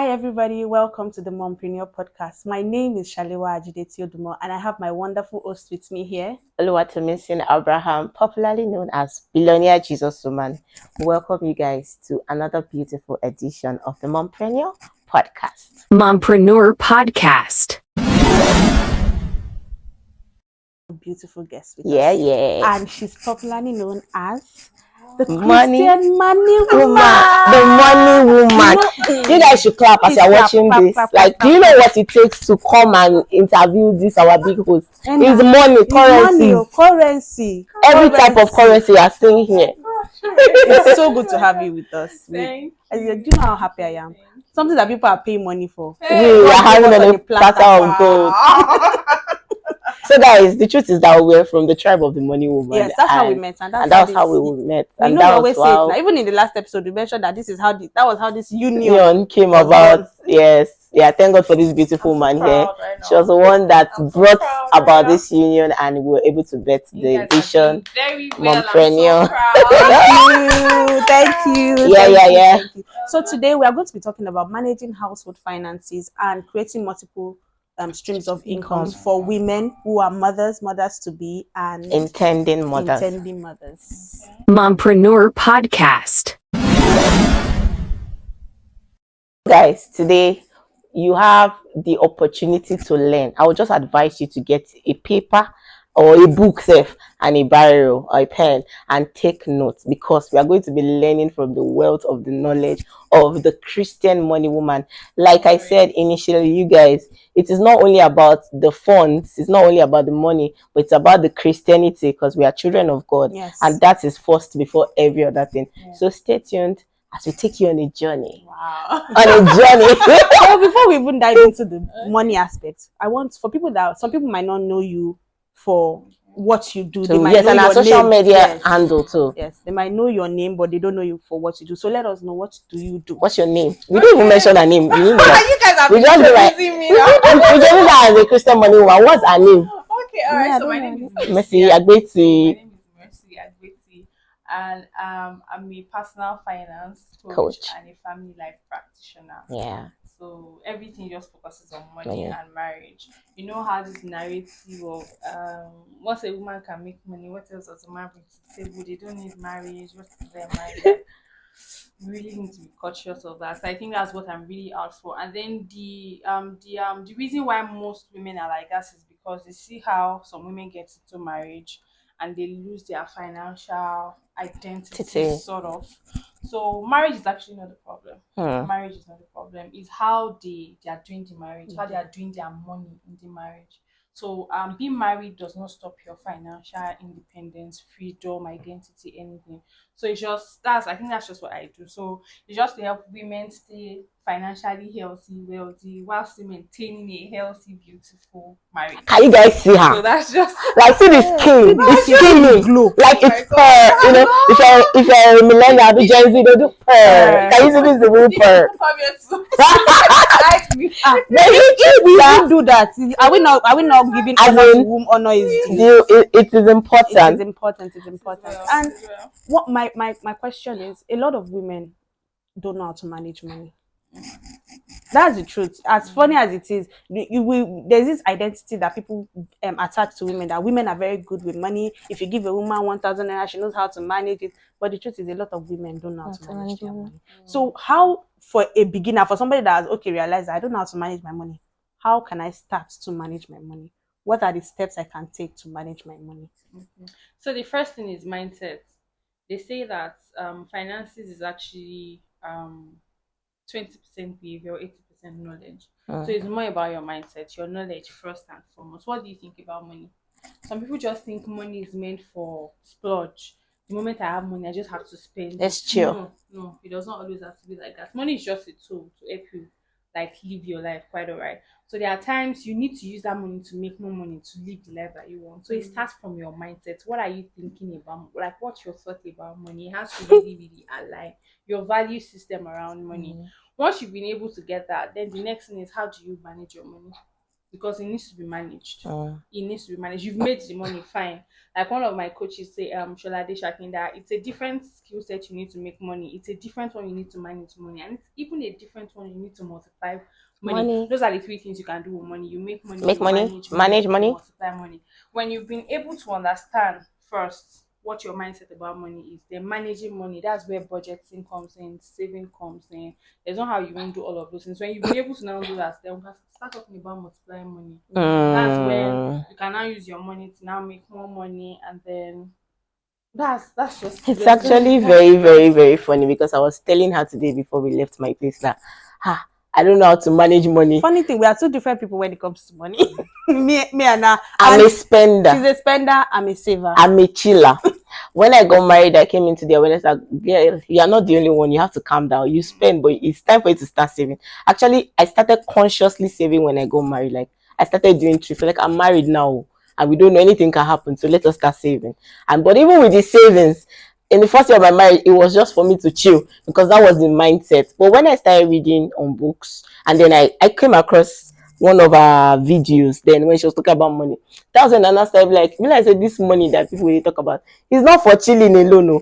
Hi, everybody. Welcome to the Mompreneur Podcast. My name is Shalewa Ajideti Odumo, and I have my wonderful host with me here. Oluwatomisin Abraham, popularly known as Billionaire Jesus Woman. Welcome you guys to another beautiful edition of the Mompreneur Podcast. Mompreneur Podcast. A beautiful guest with Yeah, us. yeah. And she's popularly known as the Money Christian money woman. The money woman. You guys should clap as Please you're clap, watching clap, this. clap, Like, clap, do you clap. know what it takes to come and interview this our big host? And It's money, currencies. currency. Every type of currency you are seeing here. It's so good to have you with us. Thank Do you know how happy I am? Something that people are paying money for. We are having us on a a platter. platter of gold. So guys, the truth is that we're from the tribe of the money woman. Yes, that's how we met, and that was how we met. We And know that we was always say it how now. Even in the last episode, we mentioned that this is how that was how this union union came was about. born. Yes, yeah. Thank God for this beautiful woman here. She was the one that brought about this union, and we were able to bet the vision. Very well. Mompreneur. Thank you. Yeah. So today we are going to be talking about managing household finances and creating multiple streams of incomes for women who are mothers to be, and Intending mothers. Mompreneur Podcast. Guys, today you have the opportunity to learn. I would just advise you to get a paper or a book safe and a biro or a pen and take notes, because we are going to be learning from the wealth of the knowledge of the Christian money woman. Like I said initially, you guys, it is not only about the funds, it's not only about the money, but it's about the Christianity, because we are children of God. Yes. And that is first before every other thing. Yeah. So stay tuned as we take you on a journey. Wow. On a journey. So before we even dive into the money aspect, I want, for people that some people might not know you for what you do. They might Yes, know and our your social name. media Yes. handle too. Yes, they might know your name, but they don't know you for what you do. So let us know, what do you do? What's your name? We don't even mention her name. You know that. You guys are We just be like, confusing me we now. just use her as a Christian money woman. What's her name? Okay, all right. Yeah, So my don't name is worry. Mercy My Agbeti. name is Mercy Agbeti, and I'm a personal finance Coach. and a family life practitioner. Yeah. So everything just focuses on money and marriage. You know how this narrative of once a woman can make money, what else does a man bring to the table? They don't need marriage. What is their marriage? We really need to be cautious of that. So I think that's what I'm really out for. And then the reason why most women are like us is because they see how some women get into marriage and they lose their financial identity, Titi. sort of. So marriage is actually not the problem. Marriage is not the problem. It's how they are doing the marriage, how they are doing their money in the marriage. So being married does not stop your financial independence, freedom, identity, anything. So it's just I think that's just what I do. So it's just to help women stay financially healthy, wealthy, while still maintaining a healthy, beautiful marriage. Can you guys see her? So that's just Like, see the skin, the skin glow. Like, it's pearl. You know, if you're a millennial, the Gen Z, they do pearl. Can you see this? The real pearl. We do that. Are we not giving honor to whom honor is due? It is important. It's important. And what my question is, a lot of women don't know how to manage money. That's the truth. As funny as it is, there's this identity that people attach to women, that women are very good with money. If you give a woman 1,000 naira, she knows how to manage it. But the truth is, a lot of women don't know how to manage their money. So how, for a beginner, for somebody that has realized I don't know how to manage my money, how can I start to manage my money? What are the steps I can take to manage my money? So the first thing is mindset. They say that finances is actually 20% behavior, 80% knowledge. So it's more about your mindset, your knowledge first and foremost. What do you think about money? Some people just think money is meant for splurge. The moment I have money, I just have to spend. Let's chill. No, it does not always have to be like that. Money is just a tool to help you live your life quite alright. So there are times you need to use that money to make more money to live the life that you want. So it starts from your mindset. What are you thinking about? Like, what's your thought about money? It has to really align your value system around money. Once you've been able to get that, then the next thing is, how do you manage your money? because it needs to be managed. Mm. It needs to be managed. You've made the money, fine. Like one of my coaches say, Sholade Shakinda, it's a different skill set you need to make money. It's a different one you need to manage money. And it's even a different one you need to multiply money. Money. Those are the three things you can do with money. You make money, Make you money, manage you money. multiply money. When you've been able to understand first what your mindset about money is, then managing money, that's where budgeting comes in, saving comes in. There's not how you won't do all of those things. When you've been able to now do that, then we can start talking about multiplying money. That's when you can now use your money to now make more money, and then that's just It's actually very, very, very funny because I was telling her today before we left my place that I don't know how to manage money. Funny thing, we are two different people when it comes to money. me and her. I'm And a spender. she's a spender. I'm a saver. I'm a chiller. When I got married, I came into the awareness that yeah, you are not the only one. You have to calm down. You spend, but it's time for you to start saving. Actually, I started consciously saving when I got married. Like I started doing trips. Like I'm married now, and we don't know anything can happen. So let us start saving. And but even with the savings, in the first year of my marriage, it was just for me to chill because that was the mindset. But when I started reading on books, and then I came across one of our videos, then when she was talking about money, that was when Nana started like, when I said this money that people really talk about, it's not for chilling alone, no.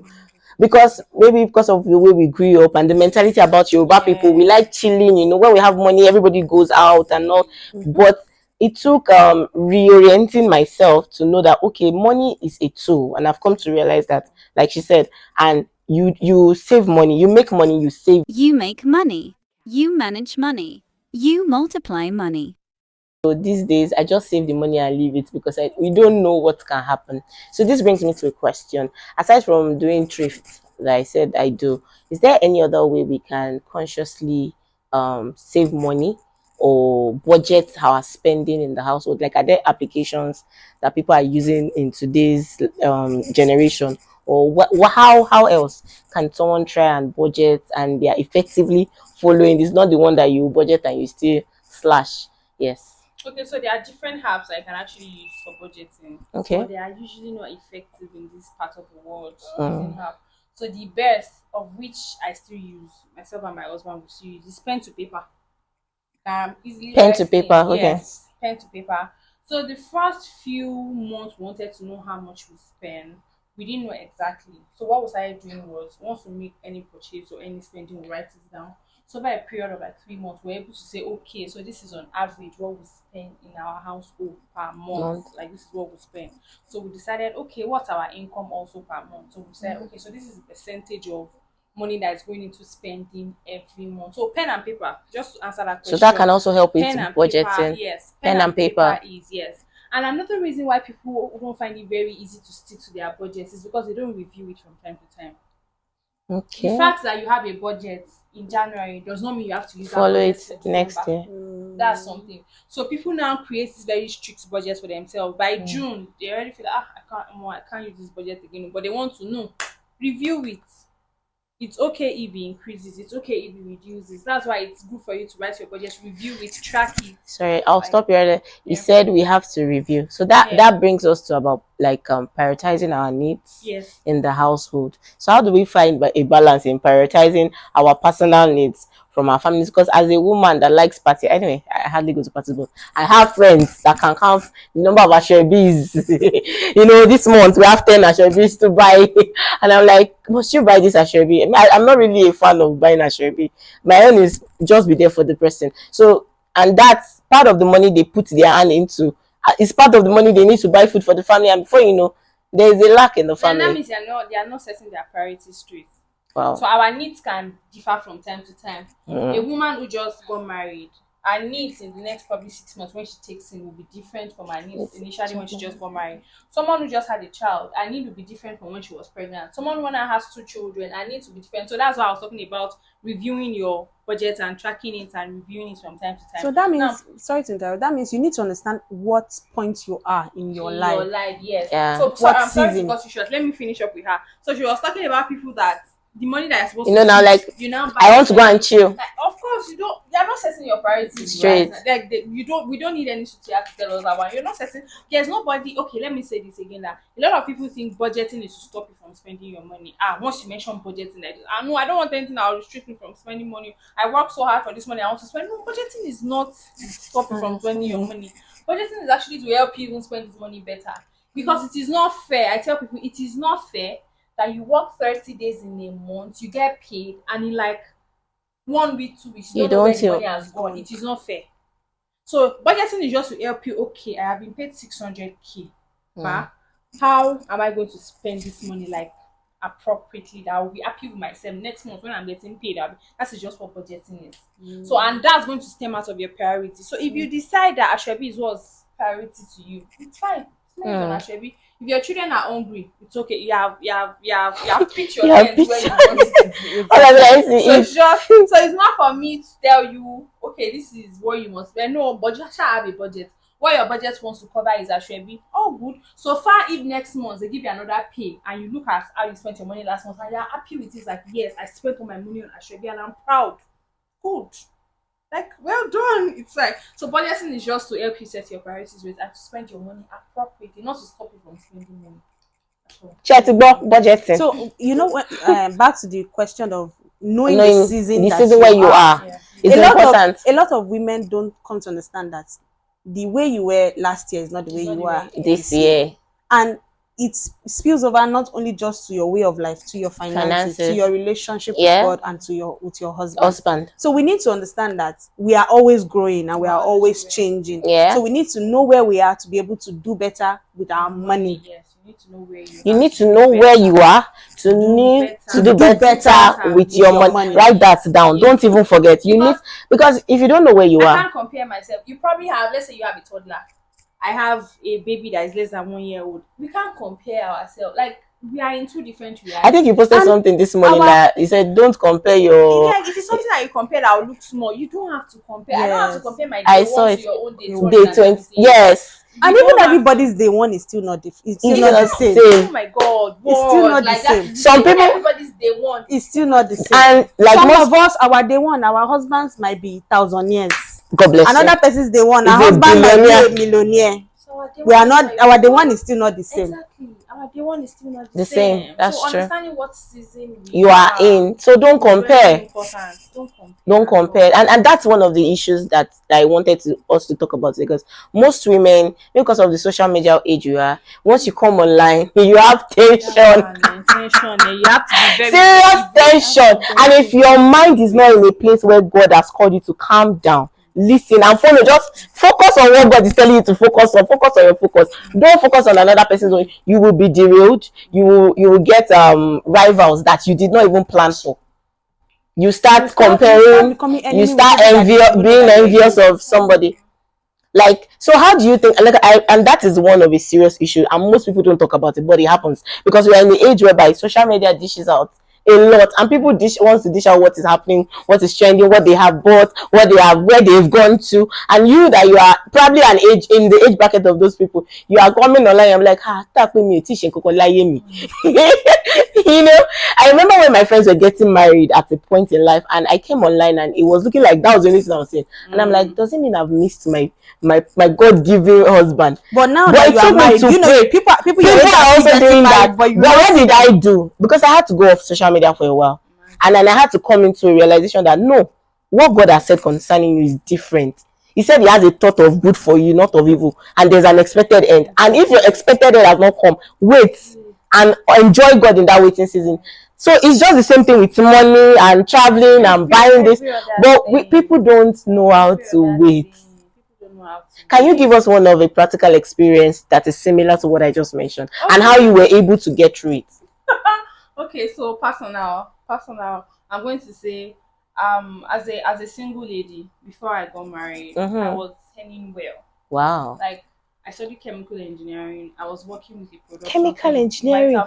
Because maybe because of the way we grew up and the mentality about Yoruba people, we like chilling, you know, when we have money, everybody goes out and all. But it took reorienting myself to know that okay, money is a tool, and I've come to realize that, like she said, and you save money, you make money, you save. You make money. You manage money. You multiply money. So these days, I just save the money and leave it because we don't know what can happen. So this brings me to a question. Aside from doing thrift, that I said I do, is there any other way we can consciously save money or budget our spending in the household? Like, are there applications that people are using in today's generation? Or how else can someone try and budget and they are effectively following? It's not the one that you budget and you still slash. Yes. Okay, so there are different apps I can actually use for budgeting. Okay. But they are usually not effective in this part of the world using app. So the best of which I still use, myself and my husband will still use, is pen to paper. Easily Pen write to things. paper, okay. Yes, pen to paper. So the first few months we wanted to know how much we spend. We didn't know exactly. So what we started doing was once we make any purchase or any spending, we write it down. So by a period of like 3 months, we're able to say, okay, so this is on average what we spend in our household per month. Like this is what we spend. So we decided, okay, what's our income also per month? So we said, okay, so this is the percentage of money that is going into spending every month. So pen and paper, just to answer that question. So that can also help with Pen and budgeting. paper, yes. Pen and paper. Is yes. And another reason why people don't find it very easy to stick to their budgets is because they don't review it from time to time. Okay. The fact that you have a budget in January does not mean you have to use Follow that it budget to next December. year. That's something. So people now create this very strict budget for themselves. By June, they already feel like, I can't use this budget again. But they want to know, review it. It's okay if it increases. It's okay if it reduces. That's why it's good for you to write your budget, review it, track it. Sorry, I'll stop you right there. You Yeah. said we have to review. So that brings us to about like prioritizing our needs Yes. in the household. So how do we find a balance in prioritizing our personal needs from our families? Because as a woman that likes party, anyway, I hardly go to parties, but I have friends that can count the number of ashebis. You know, this month we have 10 ashebis to buy, and I'm like, must you buy this ashebi? I'm not really a fan of buying ashebi. My own is just be there for the person. So, and that's part of the money they put their hand into. It's part of the money they need to buy food for the family, and before you know, there is a lack in the Then family. that means they are not setting their priorities straight. Wow. So our needs can differ from time to time. A woman who just got married, her needs in the next probably 6 months when she takes in will be different from her needs initially when she just got married. Someone who just had a child, her need will be different from when she was pregnant. Someone who now has 2 children, her needs will be different. So that's why I was talking about reviewing your budget and tracking it and reviewing it from time to time. So that means, Now, sorry to interrupt, that means you need to understand what point you are in your in life. your life, yes. Yeah. So What I'm sorry to season? cut you short. Let me finish up with her. So she was talking about people that the money that you're supposed You know, to now, eat, like, you now buy I want to go yourself- and chill. Like, of course, you're not setting your priorities Straight. right. Like we don't need any to tell us that one. You're not setting. There's nobody. Okay, let me say this again. That a lot of people think budgeting is to stop you from spending your money. Once you mention budgeting, no, I don't want anything that will restrict me from spending money. I work so hard for this money. I want to spend. No, budgeting is not to stop you from spending your money. Budgeting is actually to help you even spend this money better. Because it is not fair. I tell people it is not fair that you work 30 days in a month, you get paid, and in like 1 week, 2 weeks, you don't know where the money has gone. It is not fair. So budgeting is just to help you. Okay, I have been paid 600k. But how am I going to spend this money like appropriately that I will be happy with myself next month when I'm getting paid? That is just what budgeting is. So, and that's going to stem out of your priority. So if you decide that Ashwebi is what's priority to you, it's fine. It's not on Ashwebi. If your children are hungry, it's okay. You have picked your ends where you want it to be. So it's not for me to tell you, okay, this is what you must spend. No, but you shall have a budget. What your budget wants to cover is Ashwebi. Oh, good. So far, if next month they give you another pay and you look at how you spent your money last month and you're happy with it, like, yes, I spent all my money on Ashwebi and I'm proud. Good. Like, well done. It's like, so budgeting is just to help you set your priorities with and to spend your money appropriately, not to stop you from spending money. Budgeting. So you know what? Back to the question of knowing the season where you are. Yeah. It's important. A lot of women don't come to understand that the way you were last year is not the way you are this year, and it spills over not only just to your way of life, to your finances. To your relationship with God, and with your husband. So we need to understand that we are always growing and we are always changing. So we need to know where we are to be able to do better with our money. Yes, you need to know where you are. You need to know where you are to do better with your money. Write that down. Don't even forget. You need, because if you don't know where you are, I can't compare myself. You probably have, let's say you have a toddler. I have a baby that is less than 1 year old. We can't compare ourselves. Like, we are in two different realities. I think you posted something this morning that you said don't compare your. Like, if it's something that you compare that will look small, you don't have to compare. I don't have to compare my I day saw one it. to your own day 20. Yes. And even everybody's day one is still not it's still not the same. Oh my God, it's still not the same. Some people, everybody's day one is still not the same. And like some of us, our day one, our husbands might be 1,000 years. God bless you. Another person's day one, our husband might be a millionaire. So we are not. Our day one is still not the same. Exactly. Our day one is still not the same. That's so true. Understanding what season you are in, so don't compare. Don't compare. And that's one of the issues that I wanted us to talk about, because most women, because of the social media age you are, once you come online, you have tension. You have to be very serious tension. And if your mind is not in a place where God has called you to calm down, listen and follow, just focus on what God is telling you to focus on. Focus on your focus. Don't focus on another person's own. You will be derailed. You will get rivals that you did not even plan for. You start comparing. You start being envious of somebody. Like, so how do you think, like, and that is one of a serious issue, and most people don't talk about it, but it happens because we are in the age whereby social media dishes out a lot, and people wants to dish out what is happening, what is trending, what they have bought, what they have, where they've gone to. And you, that you are probably in the age bracket of those people, you are coming online, I'm like, me. You know, I remember when my friends were getting married at a point in life, and I came online and it was looking like that was the only thing I was saying. And I'm like, does it mean I've missed my God-given husband? But now that you are married, you know, people are also doing that. But what did I do? Because I had to go off social media for a while, and then I had to come into a realization that no, what God has said concerning you is different. He said he has a thought of good for you, not of evil, and there's an expected end. And if your expected end has not come, wait and enjoy God in that waiting season. So it's just the same thing with money and traveling and buying this, but people don't know how to wait. Can you give us one of a practical experience that is similar to what I just mentioned, and how you were able to get through it? Okay, so personal. I'm going to say, as a single lady, before I got married, I was earning well. Wow. Like, I studied chemical engineering. I was working with the production. Chemical engineering.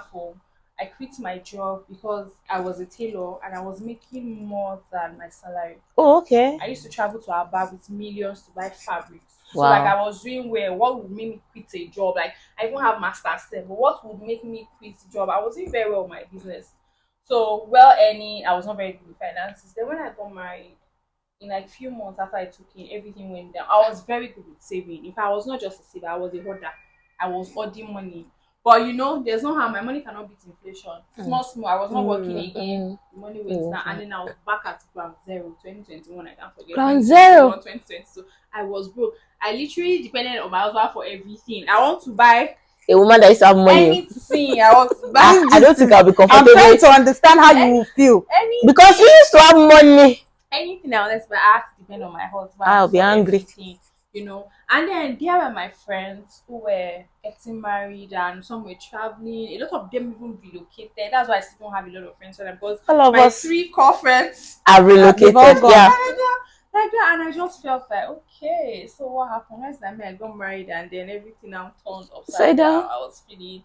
I quit my job because I was a tailor and I was making more than my salary. Oh, okay. I used to travel to Aba with millions to buy fabrics. Wow. So like I was doing well. What would make me quit a job? Like I even have master's there, but what would make me quit the job? I was doing very well in my business. So well earning, I was not very good with finances. Then when I got married, in like few months after I took in, everything went down. I was very good with saving. If I was not just a saver, I was a hoarder. I was hoarding money. But there's no how my money cannot beat inflation. Small. I was not working again. The money went down, and then I was back at ground zero. 2021, I can't forget. Ground zero. 2022. I was broke. I literally depended on my husband for everything. I want to buy A woman that used to have money. anything. I want to buy I don't think I'll be I'm comfortable trying with to understand how you will feel. because you used to have money. Anything I wanted to buy, I have to depend on my husband. I'll be for angry. everything, And then there were my friends who were getting married and some were traveling. A lot of them even relocated. That's why I still don't have a lot of friends for them because All of my us 3 core friends are relocated. They've all gone. Yeah. like that, and I just felt like, okay, so what happened? Where's that I got married and then everything now turned Upside upside down. down. I was feeling,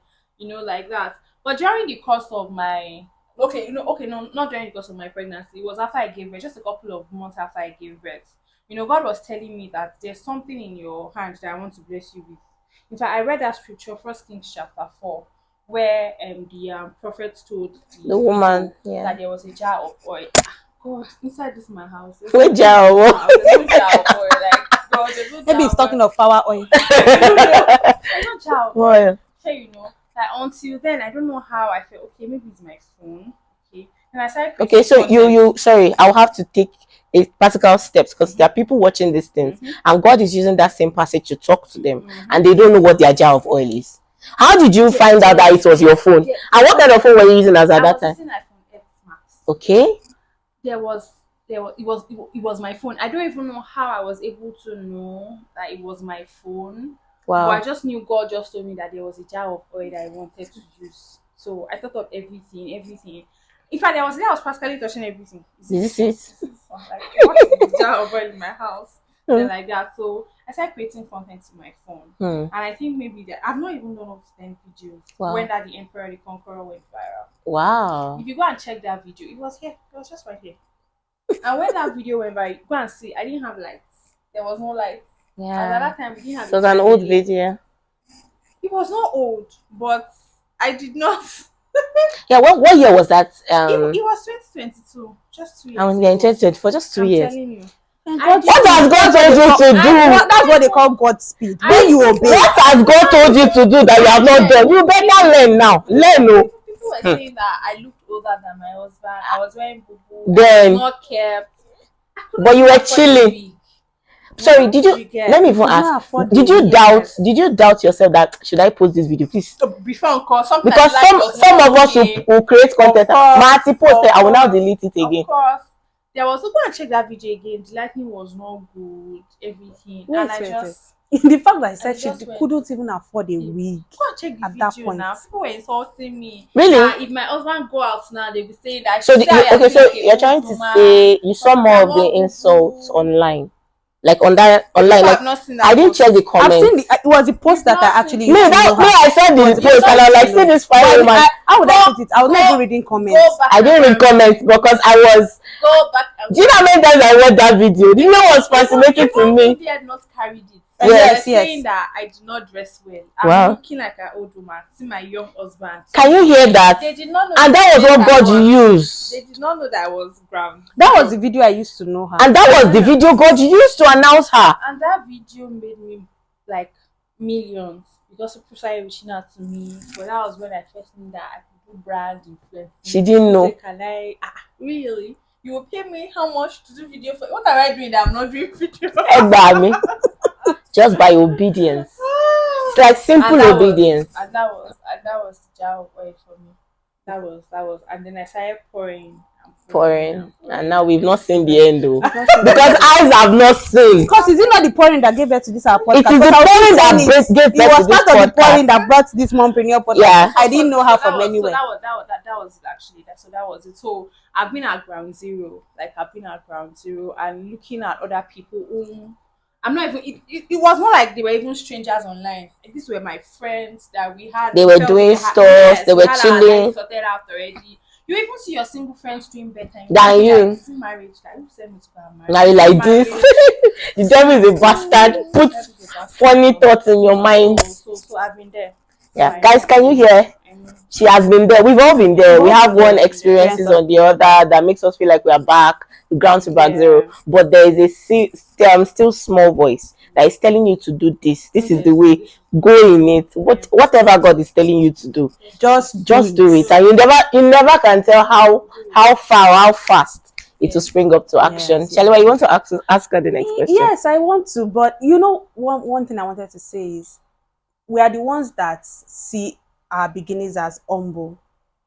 like that. But during the course of my no, not during the course of my pregnancy. It was after I gave birth, just a couple of months after I gave birth. God was telling me that there's something in your hand that I want to bless you with. In fact, I read that scripture, 1 Kings chapter 4, where the prophet told The woman, people yeah. that there was a jar of oil. God, inside this my house. Which jar of oil? There's no jar of oil. Like, God, there's no Maybe jar he's of talking oil. of power oil. There's no jar of oil. Oil. So, like, until then, I don't know how I felt. Okay, maybe it's my phone. Okay, and I started. Okay, so content. you sorry, I'll have to take a practical steps because there are people watching these things and God is using that same passage to talk to them and they don't know what their jar of oil is. How did you find out that it was your phone? And what kind of phone were you using as at that time? Using iPhone X Max. Okay. It was my phone. I don't even know how I was able to know that it was my phone. Wow. But I just knew God just told me that there was a jar of oil that I wanted to use. So I thought of everything. In fact, I was practically touching everything. This is it. Like, what is this jar of oil in my house? And like that. So I started creating content to my phone. And I think maybe that I've not even done up to 10 videos when that The Emperor the Conqueror went viral. Wow. If you go and check that video, it was here. It was just right here. And when that video went viral, go and see. I didn't have lights. There was no lights. And at Yeah. that time, we didn't have. So it's an old video. It was not old, but I did not. Yeah, what year was that? It was 2022, just 2 years. I was in 2020 for just 2 I'm years. telling you. God, What has God told you to do? That's what they call Godspeed. When you obey. What has God told you to do that you have not done? You better learn now. Learn, no. People were saying that I looked older than my husband. I was wearing boo-boo. Then- I was not kept. But you were afford chilling. the wig. Sorry, did you? get? Let me even You cannot ask. afford Did the you doubt? yes. Did you doubt yourself that should I post this video, please? Before encore, sometimes Because life was some not of us okay. will create content. course, Marty posted. I will now of course. delete it again. Of course, there was. Go and check that video again. The lighting was not good. Everything, and I just the fact that I said she just went- couldn't even afford a wig. go and check the At that video point. now. People were insulting me. Really? If my husband go out now, they will say that. So "See how okay, so doing a you're trying old to woman." say you saw more of I'm the not insults boo-boo. online, like on that People online. have Like not seen that I didn't post. check the I've comments. seen it was the post You've that I not actually seen Me, used to know that me, her. I saw the Was post and I was like, see this fine But woman. how would I put it? I was not Go- even reading comments. Go back I didn't and read comments because I was. Go back and Do you know how many times I watched that video? Do you know what's fascinating to Even me? they had not carried it. Yes, They were saying yes. that I did not dress well. I'm Wow. looking like an old woman. See my young husband. Can you hear that? They did not know. And that was what God used. They did not know that I was ground. That was the video I used to know her. And that was the video God used to announce her. And that video made me like millions because people started reaching out to me. But that was when I first knew that I could do brand influence. She didn't know. Can I really? You will pay me how much to do video for? What am I doing that I'm not doing video? Egba just by obedience. It's like simple And that obedience. and that was the jar of oil for me. That was, and then I started pouring. And now we've not seen the end though. Because eyes have not seen. Because is it not the pouring that gave birth to this our podcast? It is the Because I was pouring that saying gave it birth was to this part of the pouring podcast. that brought this mompreneur podcast. Yeah. I didn't know her from that was, anywhere. So that was it actually. So that was it. So I've been at ground zero. And looking at other people whom I'm not even. It was more like they were even strangers online. Like, these were my friends that we had. They were felt doing we had- stuff, yes, they we were had our chilling. lives sorted out already. You even see your single friends doing better Than you. Like, see marriage. Like, who said me to get married? Now you like this. The devil is a bastard. Put funny thoughts in your mind. So I've been there. Yeah, guys, can you hear? she has been there. We've all been there. We We've all have been one there. experiences Experience on the other that makes us feel like we are back, the ground to back zero. But there is a still small voice that is telling you to do this. This is the way. Go in it. Whatever God is telling you to do, Just do it. And you never can tell how far or how fast it will spring up to action. Yes, Shaliwa, you want to ask her the next question? Yes, I want to, but you know, one thing I wanted to say is we are the ones that see our beginnings as humble.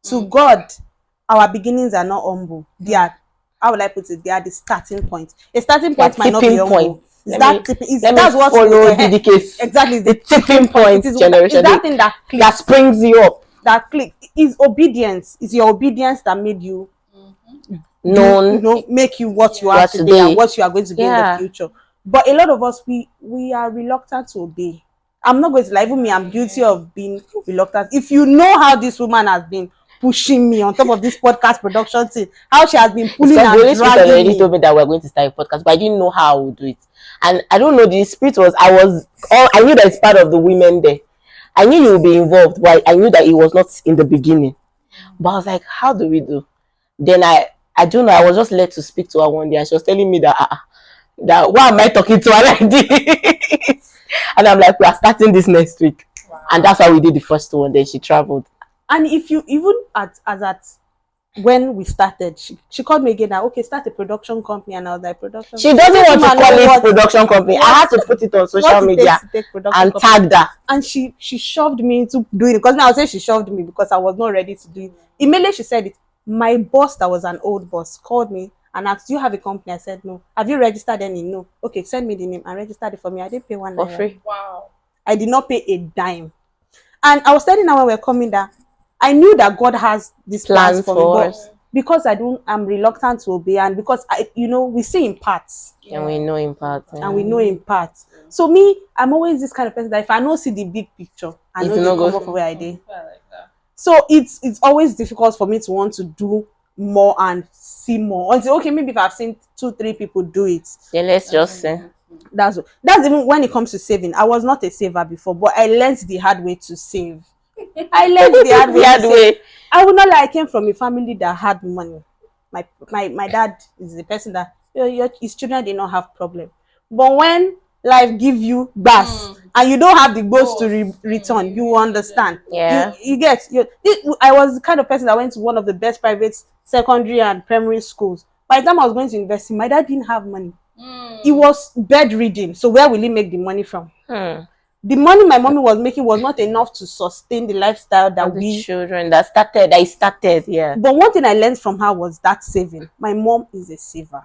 To God, our beginnings are not humble. They are, how will I put it? They are the starting point. A starting point might not be tipping humble. point. That's what follow DDK. exactly The tipping point generation. Is that thing that clicks, that springs you up. that click is obedience. Is your obedience that made you Known, make you what you are today and what you are going to be in the future. But a lot of us, we are reluctant to obey. I'm not going to lie, even me, I'm guilty of being reluctant. If you know how this woman has been pushing me on top of this podcast production thing, how she has been pulling and the Spirit already dragging me. told me that we're going to start a podcast, but I didn't know how I would do it. And I don't know, the Spirit I knew that it's part of the women there. I knew you would be involved, but I knew that it was not in the beginning. But I was like, how do we do? Then I don't know, I was just led to speak to her one day, and she was telling me that why am I talking to her like this? And I'm like, we are starting this next week. Wow. And that's how we did the first one. Then she traveled. And if you even when we started, she called me again that okay, start a production company, and I was like, production. She doesn't want to call it production company. I had to put it on social media and tag that. And she shoved me into doing it, because now I would say she shoved me because I was not ready to do it. Immediately she said it. My boss, that was an old boss, called me and asked, do you have a company? I said no. Have you registered any? No. Okay, send me the name. And registered it for me. I didn't pay $1 for free. Wow. I did not pay a dime. And I was telling her when we were coming that I knew that God has these plans for me, but because I'm reluctant to obey, and because we see in parts. Yeah. And we know in parts. And we know in parts. So me, I'm always this kind of person that if I don't see the big picture, I know to come off where I did. So it's always difficult for me to want to do more and see more. Until okay, maybe if I've seen 2-3 people do it. Then let's just say. That's even when it comes to saving. I was not a saver before, but I learned the hard way to save. I learned the hard way. I would not lie, I came from a family that had money. My dad is the person that his children did not have problem. But when life give you bass and you don't have the goals to return, you will understand. Yeah. I was the kind of person that went to one of the best private secondary and primary schools. By the time I was going to university, my dad didn't have money. He was bedridden. So where will he make the money from? The money my mommy was making was not enough to sustain the lifestyle that the children that started. Yeah. But one thing I learned from her was that saving. My mom is a saver.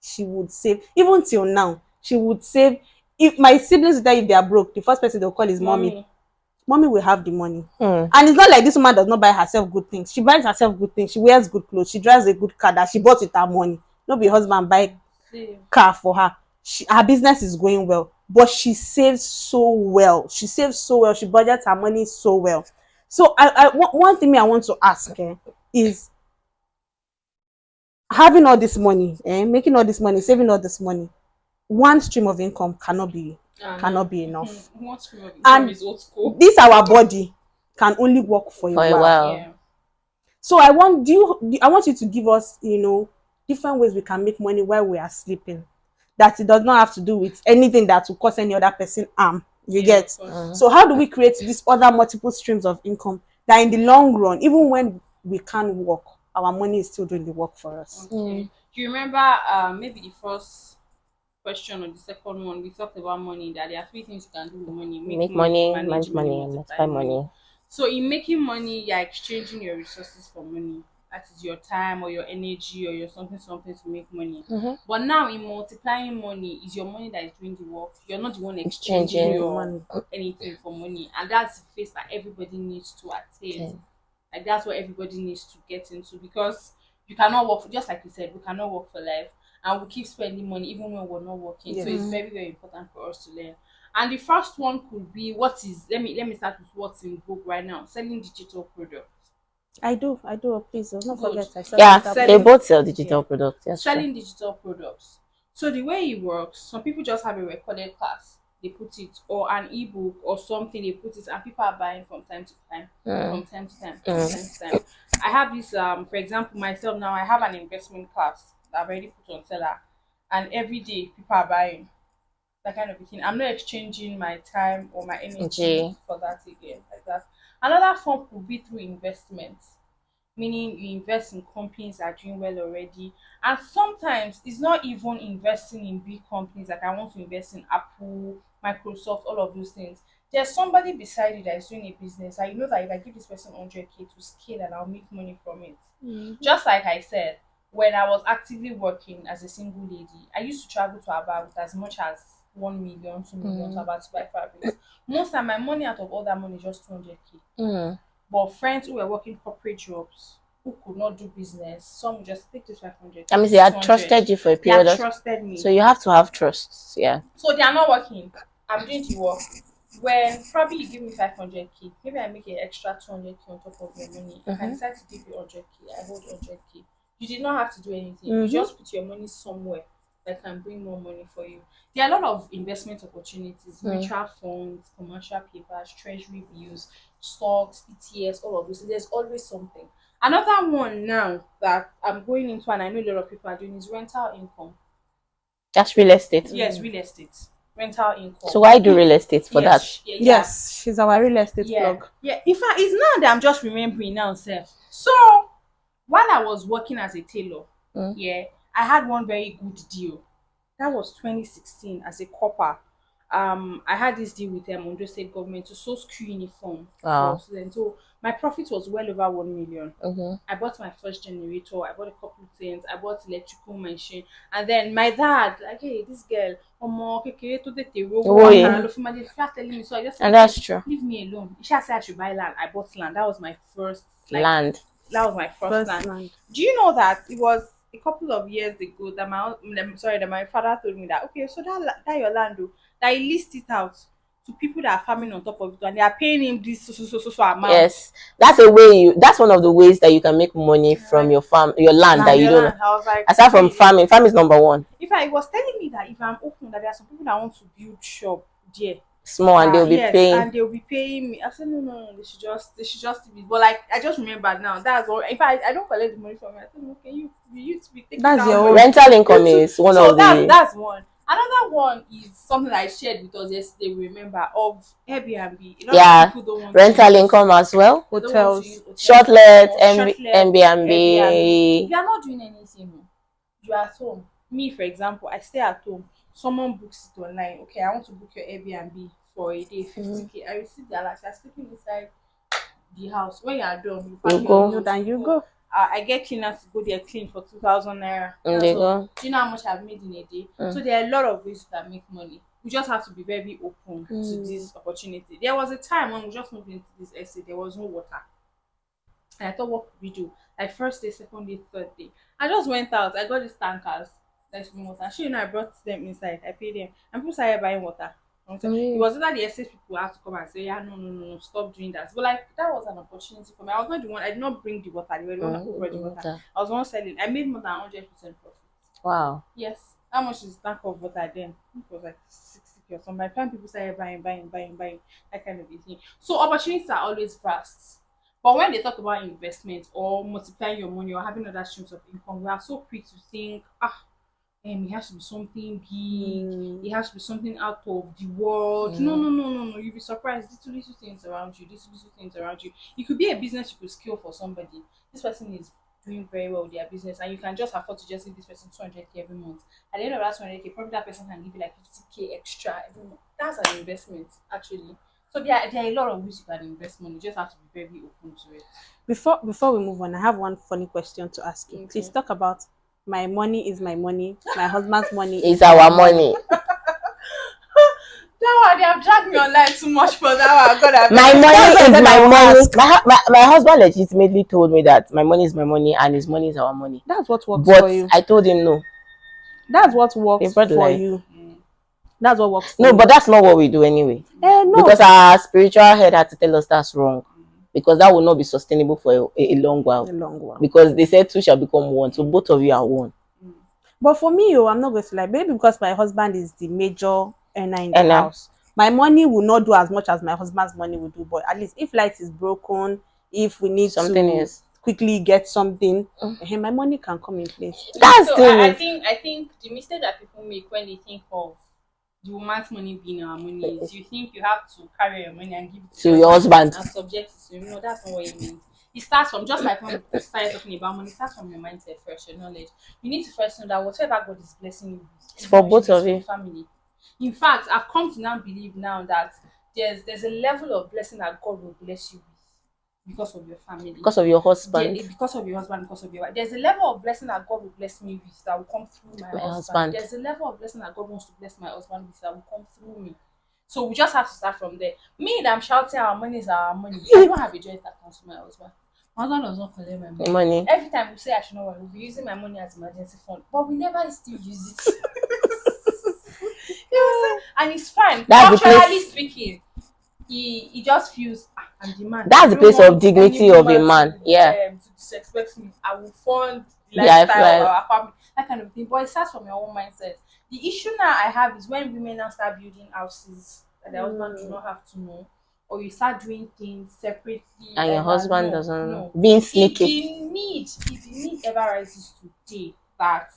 She would save. Even till now, she would save. If my siblings die, if they are broke, the first person they'll call is mommy. Mommy will have the money. And it's not like this woman does not buy herself good things. She buys herself good things. She wears good clothes. She drives a good car that she bought with her money. No be husband buy car for her. Her business is going well, but she saves so well. She budgets her money so well. So one thing I want to ask is having all this money, making all this money, saving all this money, one stream of income cannot be enough. One stream of income is old school. This our body can only work for a while. Yeah. So I want you to give us, different ways we can make money while we are sleeping. That it does not have to do with anything that will cause any other person harm. You get? So how do we create these other multiple streams of income that in the long run, even when we can't work, our money is still doing the work for us? Okay. Do you remember maybe the first question or the second one, we talked about money, that there are 3 things you can do with money. Make money, manage money, and multiply money. So in making money, you're exchanging your resources for money. That is your time or your energy or your something to make money. But now in multiplying money, is your money that is doing the work. You're not the one exchanging your money, anything for money. And that's the phase that everybody needs to attain. Like that's what everybody needs to get into, because you cannot work, just like you said, we cannot work for life. And we keep spending money even when we're not working. So it's very, very important for us to learn. And the first one could be let me start with what's in vogue right now, selling digital products. I do. Please don't forget. They both sell digital products. Yes, selling digital products. So the way it works, some people just have a recorded class. they put it, or an ebook or something, they put it, and people are buying from time to time, from time to time, from time to time. I have this, for example, myself now, I have an investment class that I've already put on seller, and every day people are buying that kind of a thing. I'm not exchanging my time or my energy Okay. for that again, like that. Another form could be through investments, meaning you invest in companies that are doing well already. And sometimes it's not even investing in big companies, like I want to invest in Apple, Microsoft, all of those things. There's somebody beside you that is doing a business. I know that if I give this person 100K to scale and I'll make money from it. Just like I said, when I was actively working as a single lady, I used to travel to Aba with as much as 1 million, 2 million to about to buy fabrics. Most time, my money out of all that money is just 200K. But friends who were working corporate jobs, who could not do business, some would just take this 500. I mean, they had trusted you for a They period had of, trusted me. so you have to have trust. Yeah. So they are not working. I'm doing the work. When probably you give me 500K, maybe I make an extra 200K on top of your money. If I decide to give you 100K, I hold 100K. You did not have to do anything. You just put your money somewhere that can bring more money for you. There are a lot of investment opportunities, mutual funds, commercial papers, treasury bills, stocks, ETFs, all of this. There's always something. Another one now that I'm going into, and I know a lot of people are doing, is rental income. That's real estate. Yes, real estate, rental income. So why do real estate for that? Yes, she's our real estate Yeah. blog. Yeah. In fact, it's now that I'm just remembering now, self. So while I was working as a tailor, yeah, I had one very good deal. That was 2016 as a copper. I had this deal with Ondo State government to sew school uniform Wow. for students. So my profit was well over 1 million. Mm-hmm. I bought my first generator, I bought a couple of things, I bought electrical machine, and then my dad, like, hey, this girl, Oh, yeah. telling me, so I just And that's true. leave me alone. She said I should buy land. I bought land. That was my first Land. That was my first land. Land. Do you know that it was a couple of years ago that my father told me that, okay, so that your land, oh, that he list it out to people that are farming on top of it, and they are paying him this so amount. Yes, that's a way that's one of the ways that you can make money from your farm, your land that you Your don't. land. I was like, Aside from really? farming is number one. If I was telling me that if I'm open, that there are some people that want to build shop there, Small, and they'll be yes, paying. and they'll be paying me. I said no, they should just be. But like I just remember now, that's all. If I don't collect the money from me, I said okay, you to be taking That's out your money. own. Rental income is one So of the. that's one. Another one is something I shared with us yesterday. Remember of Airbnb. A lot of people don't want rental to use, income as well. they don't want to use hotels Shortlet, anymore. Airbnb. You are not doing anything. No. You are at home. Me, for example, I stay at home. Someone books it online. Okay, I want to book your Airbnb for a day, 50K. I receive the alert. You're sleeping inside the house. When you are done, you pack You your go. clothes, Then you go. I get cleaners to go there clean for 2,000 naira. And they So, go. do you know how much I've made in a day? So there are a lot of ways you can make money. We just have to be very open to this opportunity. There was a time when we just moved into this estate, there was no water. And I thought, what could we do? Like first day, second day, third day. I just went out. I got these tankers. There's water. Sure, I brought them inside. I paid them. And people started buying water. It was either the estate people had to come and say, yeah, no, stop doing that. But like that was an opportunity for me. I was not the one. I did not bring the water. They were the one who brought the water. I was the one selling. I made more than 100% profit. Wow. Yes. How much is tank of water then? It was like 60K or something. By the time people started buying, that kind of a thing. So opportunities are always vast. But when they talk about investment or multiplying your money or having other streams of income, we are so quick to think, it has to be something big, it has to be something out of the world. No. You'll be surprised. Little things around you, It could be a business you could scale for somebody. This person is doing very well with their business, and you can just afford to just give this person 200K every month. At the end of that 200K, probably that person can give you like 50K extra every month. That's an investment, actually. So there are a lot of ways you can invest money. You just have to be very open to it. Before we move on, I have one funny question to ask you. Okay. Please talk about my money is my money. My husband's money Is our money. That one, they have dragged me online too much for that one. God, My money is then my I'll money. ask. My husband legitimately told me that my money is my money and his money is our money. That's what works But for you. I told him no. That's what works Favorite for life. you. That's what works for No, you. but that's not what we do anyway. No. Because our spiritual head had to tell us that's wrong. Because that will not be sustainable for a long while. A long while. Because they said two shall become one. So both of you are one. But for me, I'm not going to lie. Maybe because my husband is the major earner in the Earner. house. My money will not do as much as my husband's money will do, but at least if light is broken, if we need Something to is. quickly get something, my money can come in place. That's So still I think the mistake that people make when they think of the woman's money being our money is you think you have to carry your money and give it to your husband. and subject it to him. No, that's not what it means. It starts from, just like when we started talking about money, it starts from your mindset first, your knowledge. You need to first know that whatever God is blessing you with, It's for not both you, of for you. your family. In fact, I've come to now believe now that there's a level of blessing that God will bless you with because of your family. Because of your husband. Because of your husband, because of your wife. There's a level of blessing that God will bless me with that will come through my husband. husband. There's a level of blessing that God wants to bless my husband with that will come through me. So we just have to start from there. Me that I'm shouting our money is our money. I don't have a joint account with my husband. My husband does not collect my money. Money. Every time we say I should know what we'll be using my money as emergency fund, but we never still use it. You know what I'm saying? And it's fine. That's the Culturally place- speaking, he just feels I'm the man. That's I the don't place of want dignity any of a woman man. to, Yeah. to disrespect me. I will fund the Yeah, lifestyle of like- our family, that kind of thing. But it starts from your own mindset. The issue now I have is when women now start building houses that their husband do not have to know, or you start doing things separately, And your like that. husband No, doesn't no. being sneaky. If the need ever rises today that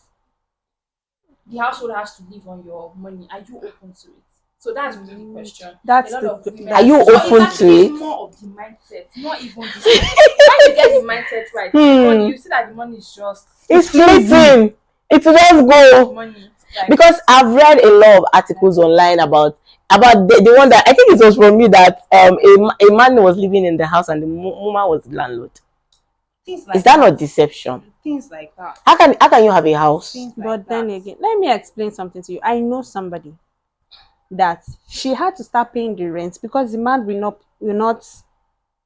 the household has to live on your money, are you open to it? So that's really the question. That's a lot the- of women, Are you so open it's actually to it? more of the mindset, not even the when you get the mindset right, the money, you see that the money is just It's fleeting. It will just go. money. Like, Because I've read a lot of articles online about the one that I think it was from me that a man was living in the house and the woman was the landlord. things like Is that not deception? things like that? How can you have a house? Things like But then that. again, let me explain something to you. I know somebody that she had to start paying the rent because the man will not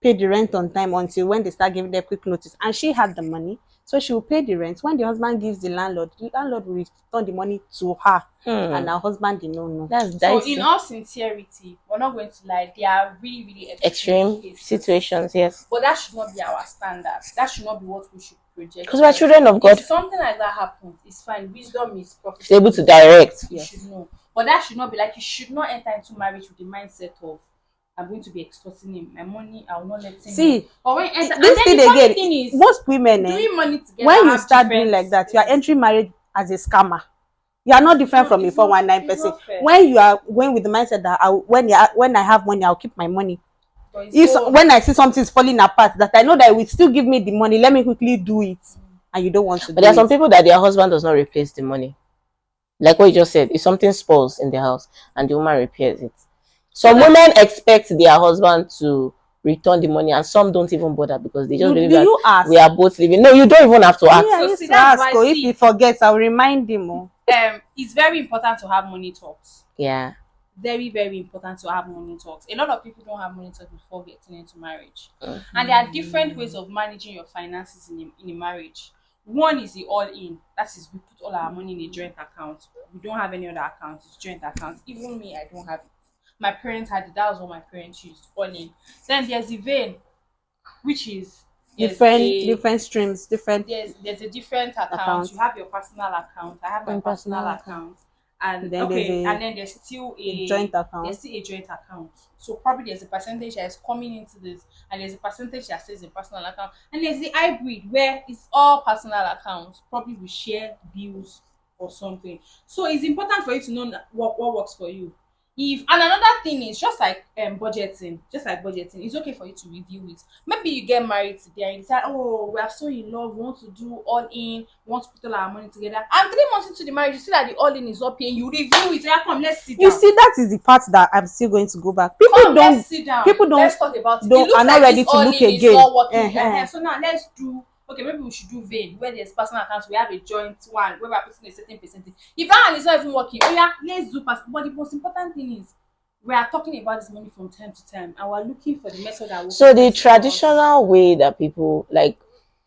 pay the rent on time until when they start giving them quick notice. And she had the money, so she will pay the rent. When the husband gives the landlord will return the money to her, and her husband did not know. That's So dicey. in all sincerity, we're not going to lie, there are really, really Extreme cases. situations, yes. But that should not be our standard. That should not be what we should project. Because we're children of God. If something like that happens, it's fine. Wisdom is She's profitable. able to direct. You should know. But that should not be like, you should not enter into marriage with the mindset of I'm going to be extorting him. My money, I will not let him See, know. But when enter, and this then thing the funny again, thing is, most women, doing money together. when you have start doing different- like that, you are entering marriage as a scammer. You are not different from a It's not- 419 it's person. not fair. When you are going with the mindset that when I have money, I'll keep my money. But it's If so- when I see something is falling apart, that I know that it will still give me the money, let me quickly do it, and you don't want to. But there are some people that their husband does not replace the money. Like what you just said, if something spoils in the house and the woman repairs it. Some women expect their husband to return the money, and some don't even bother because they just believe that you ask? we are both living. No, you don't even have to ask. Yeah, I So used see, to that's ask. why, Or if see- he forgets, I'll remind him. Oh. It's very important to have money talks. Yeah. Very, very important to have money talks. A lot of people don't have money talks before getting into marriage. And there are different ways of managing your finances in a marriage. One is the all-in. That is, we put all our money in a joint account. We don't have any other accounts. It's joint accounts. Even me, I don't have it. My parents had it. That was what my parents used. All-in. Then there's the vein, which is there's Different streams, different. there's a different account. Account. You have your personal account. I have my And personal personal account. And Then then there's still a joint account. There's still a joint account. So probably there's a percentage that is coming into this, and there's a percentage that stays in personal account, and there's the hybrid where it's all personal accounts. Probably we share bills or something. So it's important for you to know what works for you. And another thing is just like budgeting, it's okay for you to review it. Maybe you get married today and you decide, oh, we are so in love, we want to do all in, we want to put all our money together. And 3 months into the marriage, you see that the all in is not paying. You review it. Yeah, come, let's sit down. You see, that is the part that I'm still going to go back. People Let's sit down. people don't- Let's talk about it. don't- It looks are not like ready this to all look in is again. not working. Uh-huh. So now let's do. Okay, maybe we should do vein where there's personal accounts. We have a joint one where we're putting a certain percentage. If that one is not even working, oh yeah, let's do personal. But the most important thing is we are talking about this money from time to time, and we're looking for the method that will. So the traditional way that people, like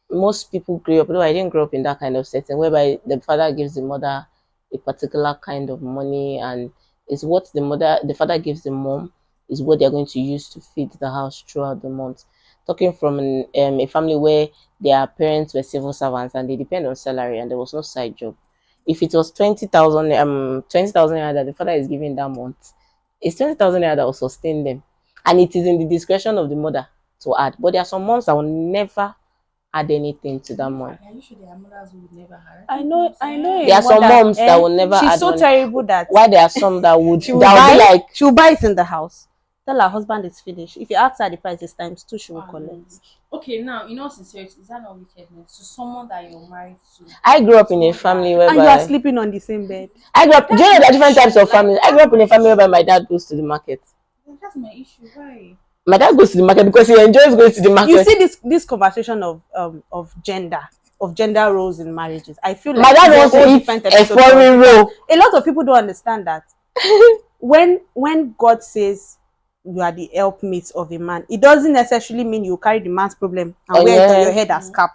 most people grew up, though I didn't grow up in that kind of setting, whereby the father gives the mother a particular kind of money, and is what the father gives the mom is what they're going to use to feed the house throughout the month. Talking from a family where their parents were civil servants and they depend on salary and there was no side job. if it was 20,000 naira that the father is giving that month, it's 20,000 naira that will sustain them, and it is in the discretion of the mother to add. But there are some moms that will never add anything to that month. Are you sure there are mothers who would never have? I know There are some moms that will never she's add so money. terrible that Why there are some that would she will that buy would be like, she will buy it in the house. Tell her husband is finished. If you ask her the price is times 2, she will collect. Okay, now in all sincerity, is that not wickedness to someone that you're married to? I grew up in a family And you are whereby sleeping on the same bed. I grew up. Do you know there are different types of families? I grew up in a family whereby my dad goes to the market. That's my issue. Why? My dad goes to the market because he enjoys going to the market. You see this conversation of gender roles in marriages. I feel like My dad it's wants to eat different a episode foreign roll. a lot of people don't understand that. when God says you are the helpmate of a man, it doesn't necessarily mean you carry the man's problem and wear it on your head as cap.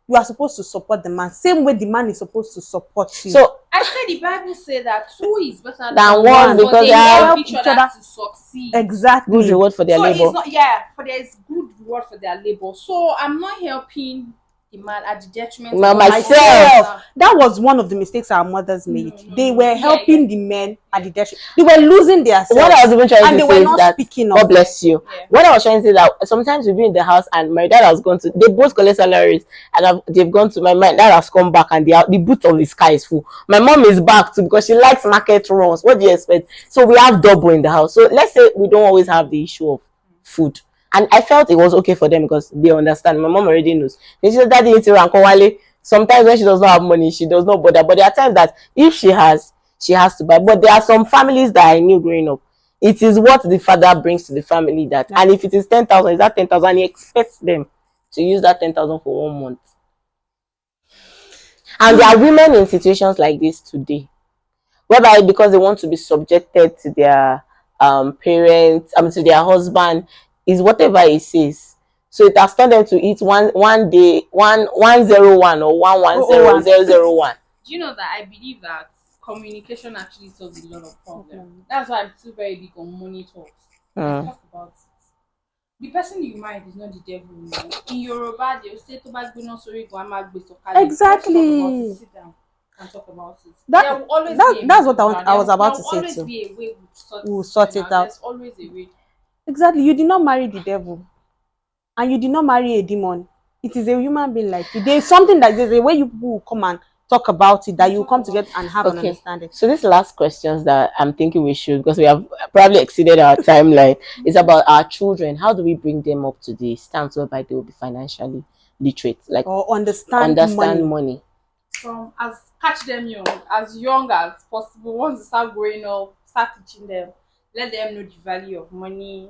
You are supposed to support the man, same way the man is supposed to support you. So I said the Bible said that two is better than one because they they have help each other to succeed. exactly. good reward for their So labor. it's not for there's good reward for their labor. So I'm not helping the man at the detriment Ma- of myself. That was one of the mistakes our mothers made. no, They no. were Yeah, helping the men at the detriment. They were losing their self. What I was even trying and to they say were is not that speaking God up. bless you. Yeah. What I was trying to say is that sometimes we've been in the house and my dad has gone to. They both collect salaries and they've gone to my dad has come back and the boot of the sky is full. My mom is back too because she likes market runs. What do you expect? So we have double in the house. So let's say we don't always have the issue of food. And I felt it was okay for them because they understand. My mom already knows. She said, Daddy, it's Wale. Sometimes when she does not have money, she does not bother. But there are times that if she has to buy. But there are some families that I knew growing up. It is what the father brings to the family that, and if it is 10,000, is that 10,000? He expects them to use that 10,000 for 1 month. And there are women in situations like this today, whereby because they want to be subjected to their parents, to their husband, is whatever he says. So it has turned them to eat one day 101 or 110001. Do you know that I believe that communication actually solves a lot of problems? That's why I'm still very big on money talks. Talk about it. The person you married is not the devil. You know? In Yoruba, they'll say to back sorry Exactly. Sit down and talk about it. That- There will always that- be a that's what middle I was ground. about There to will say always too. be a way We'll sort it out. There's always a way. Exactly. You did not marry the devil. And you did not marry a demon. It is a human being like you. There's something that there's a way you people will come and talk about it, that you come together and have an understanding. So these last questions that I'm thinking we should, because we have probably exceeded our timeline, is about our children. How do we bring them up to the stance whereby they will be financially literate, like Or understand money. From as catch them young as possible. Once they start growing up, start teaching them. Let them know the value of money.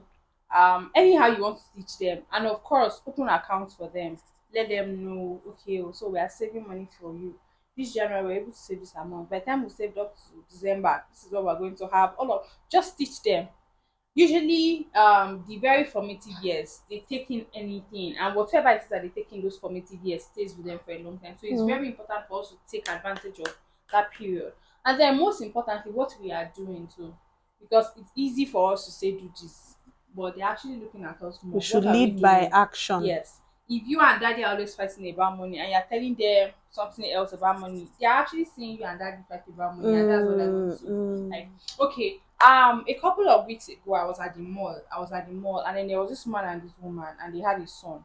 Anyhow you want to teach them, and of course open accounts for them. Let them know, okay, so we are saving money for you. This January we're able to save this amount. By the time we saved up to December, this is what we're going to have. Just teach them. Usually, the very formative years, they take in anything, and whatever it is that they take in those formative years stays with them for a long time. So it's very important for us to take advantage of that period. And then most importantly, what we are doing too, because it's easy for us to say do this, but they're actually looking at us more. We should What are we lead by doing? action. Yes. If you and daddy are always fighting about money and you're telling them something else about money, they're actually seeing you and daddy fight about money, and that's what I want to. Like, okay, a couple of weeks ago I was at the mall, and then there was this man and this woman, and they had a son.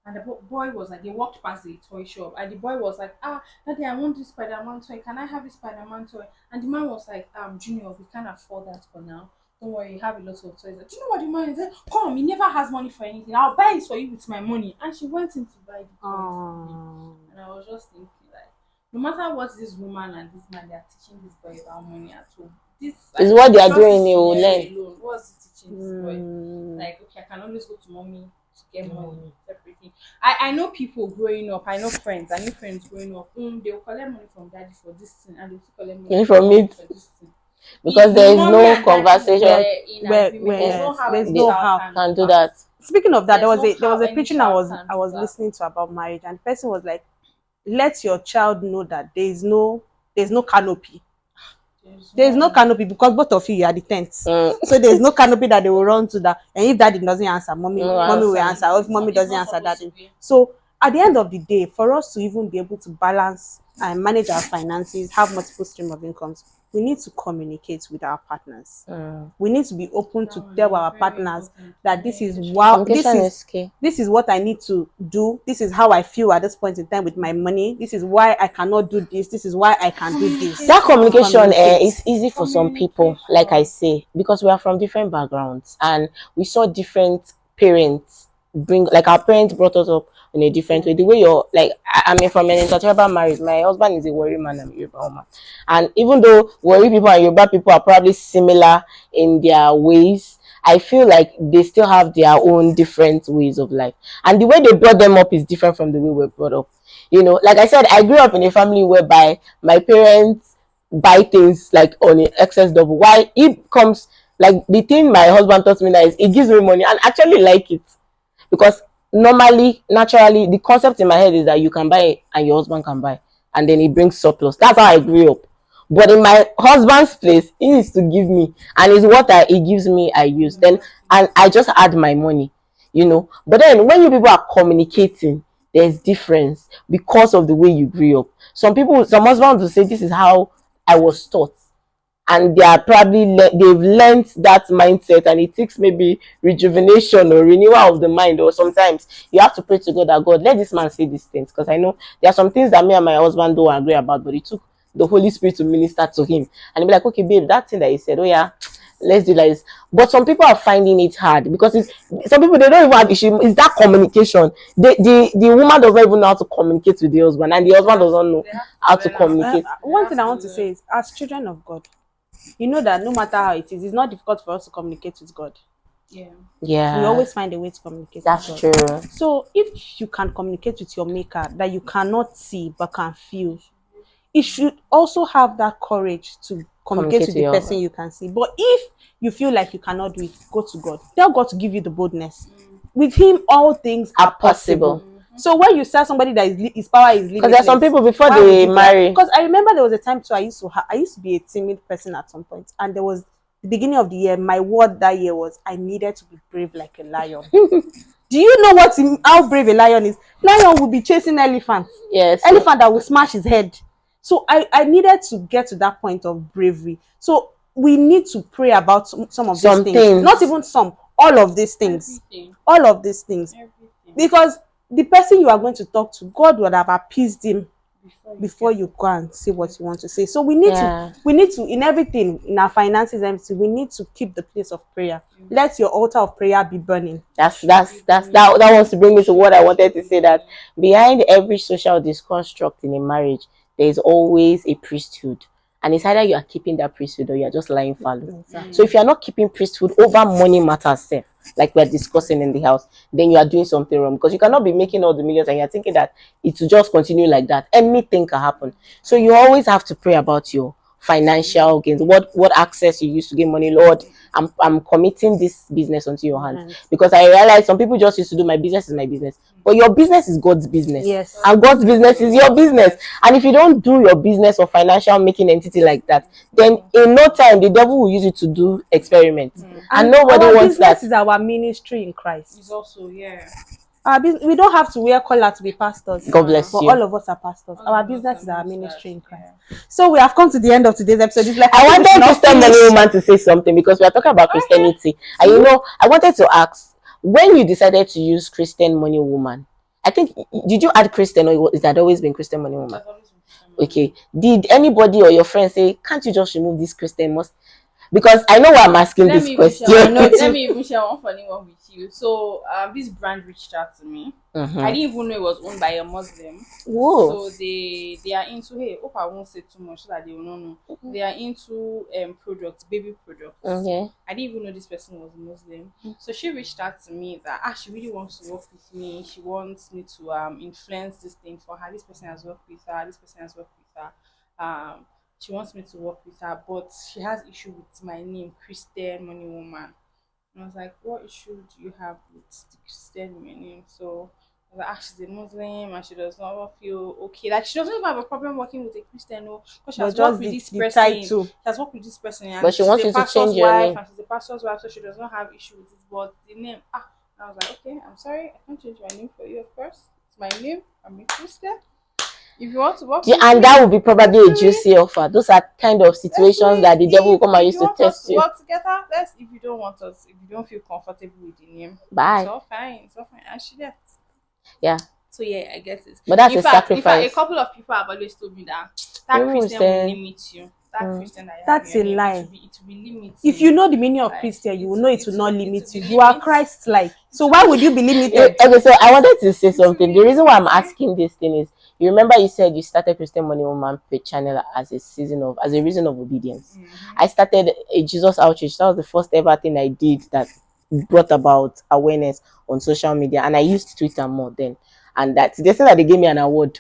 And the boy was like, they walked past the toy shop, and the boy was like, daddy, I want this Spider-Man toy. Can I have this Spider-Man toy? And the man was like, Junior, we can't afford that for now. Don't worry, you have a lot of toys. Like, do you know what the man said? Come, he never has money for anything. I'll buy it for you with my money. And she went in to buy the toys for me. And I was just thinking, like, no matter what this woman and this man, they are teaching this boy about money at home. This is what they are just doing. this You will scenario learn. alone, what's he teaching this boy? Like, okay, I can always go to mommy to get money, everything. I know people growing up, I know friends growing up, they will collect money from daddy for this thing, and they will collect money From mommy it. for this thing. Because If there is mommy no and daddy conversation were in where- agreement, where- there's there's no no how how. can do that. Speaking of that, there was There's no a how preaching any I was child can I do was that. listening to about marriage, and the person was like, let your child know that there's no canopy. There's no canopy because both of you are the tents. So there's no canopy that they will run to that. And if daddy doesn't answer, mommy will answer. Or if mommy doesn't answer, daddy. So at the end of the day, for us to even be able to balance and manage our finances, have multiple stream of incomes, we need to communicate with our partners. We need to be open to tell our partners that this is Communication is key. this is what I need to do. This is how I feel at this point in time with my money. This is why I cannot do this. This is why I can do this. That communication Communicate. is easy for some people, like I say, because we are from different backgrounds and we saw different parents bring, like our parents brought us up in a different way. The way you're like, I mean, from an intertribal marriage, my husband is a Warri man, I'm a Yoruba woman. And even though Warri people and Yoruba people are probably similar in their ways, I feel like they still have their own different ways of life. And the way they brought them up is different from the way we're brought up. You know, like I said, I grew up in a family whereby my parents buy things like on an excess double. Why it comes, like the thing my husband taught me that is, it gives me money and actually like it. Because normally, naturally, the concept in my head is that you can buy and your husband can buy, and then it brings surplus. That's how I grew up. But in my husband's place, he needs to give me, and it's what he gives me, I use. Then, and I just add my money, you know. But then when you people are communicating, there's difference because of the way you grew up. Some husbands will say, this is how I was taught. And they are probably they've learned that mindset, and it takes maybe rejuvenation or renewal of the mind, or sometimes you have to pray to God that God, let this man say these things, because I know there are some things that me and my husband don't agree about, but it took the Holy Spirit to minister to him, and he'll be like, okay babe, that thing that he said, oh yeah, let's do like this. But some people are finding it hard because some people, they don't even have issue. It's that communication. The woman doesn't even know how to communicate with the husband, and the husband doesn't know how to communicate. One thing I want to say is, as children of God, you know that no matter how it is, it's not difficult for us to communicate with God. Yeah, We always find a way to communicate. that's with God. true. So if you can communicate with your maker that you cannot see but can feel, you should also have that courage to communicate with the your- person you can see. But if you feel like you cannot do it, go to God. Tell God to give you the boldness. With him, all things are possible. So when you tell somebody that his power is limited, Because there are some people before they marry. Because I remember there was a time too I used to be a timid person at some point, and there was the beginning of the year. My word that year was, I needed to be brave like a lion. Do you know how brave a lion is? Lion will be chasing elephants. Yes. Elephant that will smash his head. So I needed to get to that point of bravery. So we need to pray about some of these things. Not even some, all of these things. Everything. All of these things. Everything. Because the person you are going to talk to, God would have appeased him before you go and say what you want to say. So we need to in everything, in our finances, we need to keep the place of prayer. Let your altar of prayer be burning. That wants to bring me to what I wanted to say, that behind every social disconstruct in a marriage, there is always a priesthood. And it's either you are keeping that priesthood or you are just lying fallow. Exactly. So if you are not keeping priesthood over money matters, like we're discussing in the house, then you are doing something wrong, because you cannot be making all the millions and you're thinking that it will just continue like that. Anything can happen. So you always have to pray about your financial gains, what access you use to gain money. Lord, I'm committing this business onto your hands, because I realize some people just used to do, my business is my business, but your business is God's business. Yes. And God's business is your business. And if you don't do your business or financial making entity like that, then in no time the devil will use it to do experiments. And nobody wants that. Our business is our ministry in Christ. It's also, We don't have to wear collar to be pastors. God bless but you. all of us are pastors. Our business is our ministry in Christ. So we have come to the end of today's episode. It's like I wanted Christian money woman to say something, because we are talking about Christianity. And you know, I wanted to ask, when you decided to use Christian money woman, I think, did you add Christian, or it had always been Christian money woman? Okay. Did anybody or your friends say, can't you just remove this Christian must? Because I know why I'm asking this question. Let me even share one funny one with you. So this brand reached out to me. I didn't even know it was owned by a Muslim. Whoa. So they are into, hey, hope I won't say too much so that they will not know. They are into products, baby products. Okay. I didn't even know this person was Muslim. So she reached out to me that she really wants to work with me. She wants me to influence this thing for her. This person has worked with her. This person has worked with her. She wants me to work with her, but she has issue with my name, Christian Money Woman. And I was like, what issue do you have with the Christian in my name? So I was like, she's a Muslim and she does not feel okay. Like, she doesn't even have a problem working with a Christian, because she has worked with this person. She has worked with this person, and but she wants you to change your name. And she's a pastor's wife, so she does not have issue with it. But the name, and I was like, okay, I'm sorry, I can't change my name for you, of course. It's my name. I'm a Christian. If you want to work, And that would be probably a juicy offer. Those are kind of situations that the devil will come and use to test you. Work together. If you don't want us, if you don't feel comfortable with the name, Bye. It's all fine. And she left. Yeah. So yeah, I get it. But that's in a fact, sacrifice. A couple of people have always told me that Christian will limit you. Christian that you That's have a your name, lie. it will be limiting. If you know the meaning of Like, Christian, you it- will know it it will will- not it limit will you. be You are limit. Christ-like. So why would you be limited? Okay, so I wanted to say something. The reason why I'm asking this thing is, you remember you said you started Christian Money Woman page channel as a reason of obedience. I started a Jesus outreach. That was the first ever thing I did that brought about awareness on social media, and I used Twitter more then. And that they said that they gave me an award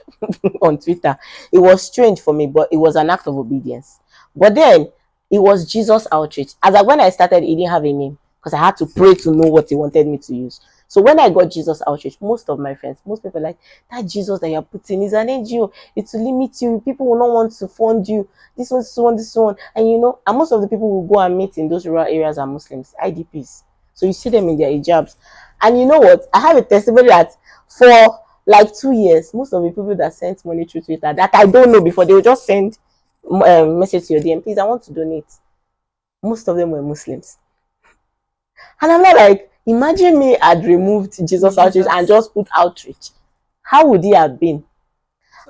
on Twitter. It was strange for me, but it was an act of obedience. But then it was Jesus outreach. When I started, it didn't have a name because I had to pray to know what he wanted me to use. So when I got Jesus outreach, most of my friends, most people like, that Jesus that you're putting is an NGO. It will limit you. People will not want to fund you. This one, this one. And and most of the people who go and meet in those rural areas are Muslims, IDPs. So you see them in their hijabs. And you know what? I have a testimony that for like 2 years, most of the people that sent money through Twitter that I don't know before, they will just send message to your DM, please, I want to donate. Most of them were Muslims. And I'm not like, imagine me had removed Jesus outreach and just put outreach. How would it have been?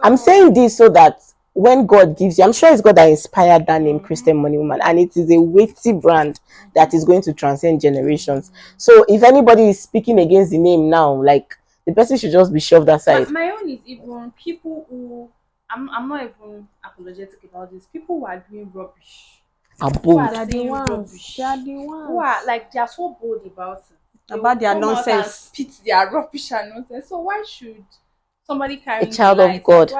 I'm saying this so that when God gives you, I'm sure it's God that inspired that name, Christian Money Woman, and it is a weighty brand that is going to transcend generations. So if anybody is speaking against the name now, like, the person should just be shoved aside. My own is even people who I'm not even apologetic about this. People who are doing rubbish. Are Who are bold. They are the saying ones. rubbish. They are the Who ones. are like, they are so bold about it. They About will their come out and nonsense. spit their rubbish and nonsense. So why should somebody carry A child of God.